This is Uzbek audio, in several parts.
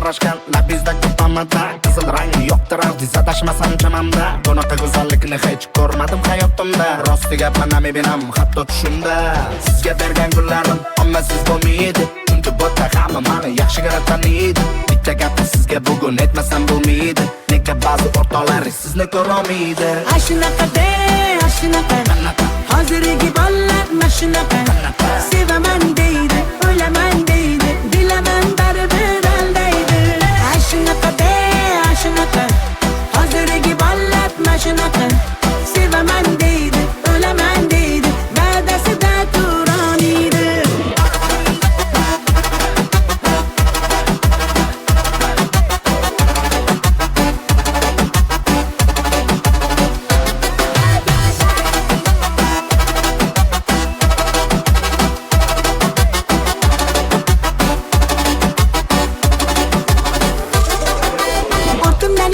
tarashgan labizda ko'pamada qizil rangi yoqtirar dizadashmasam chamamda bunaqa go'zallikni hech ko'rmadim hayotimda rosti gapman benam hatto tushimda sizga bergan gullarim ommasiz bo'lmaydi chunki bu hamma meni yaxshigina taniydi bitta gapni sizga bugun aytmasam bo'lmaydi nega ba'zi o'rtoqlaringiz sizni ko'rolmaydi ashunaqa hozirgi bolalar mashunaqa sevaman deydi o'laman deydi bilaman baribir aldaydi ashunaqa hozirgi bolalar mashunaqa sevaman deydi o'laman deydi va'dasida turoniydi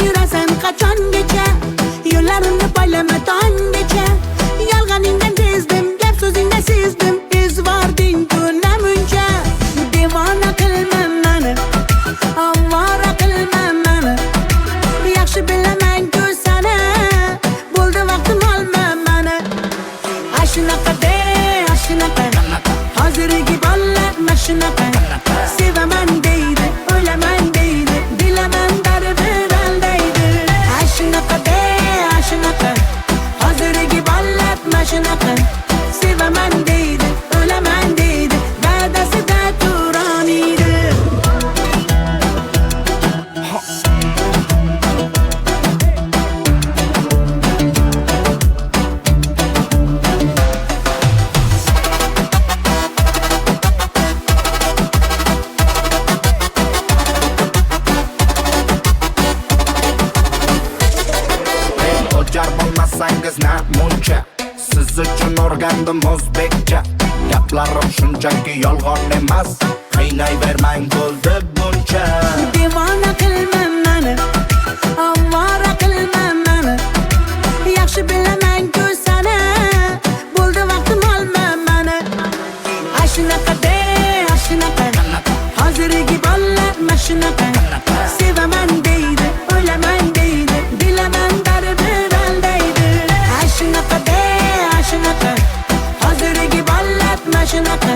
yurasan qachongacha yo'llarimni poylama tonggacha yolg'oningdan sezdim gap so'zingdan sezdim izvording-ku namuncha devona qilma meni ovora qilma meni yaxshi bilaman-ku seni bo'ldi vaqtim olma meni ashunaqa hozirgi bolalar mashunaqa sevaman deydi o'laman deydi bilaman baribir ashunaqa hozirgi bolalar mashunaqa sevaman deydi o'laman deydi va'dasida turoniydi O'jar bo'lmasangiz namuncha siz uchun o'rgandim o'zbekcha gaplarim shunchaki yolg'on emas qiynayvermang bo'ldi buncha devona qilma meni ovora qilma meni yaxshi bilaman-ku seni bo'ldi vaqtim olma meni ashunaqa hozirgi bolalar mashunaqa sevaman deydi o'laman deydi bilaman baribir aldaydi ashunaqa hozirgi bolalar mashunaqa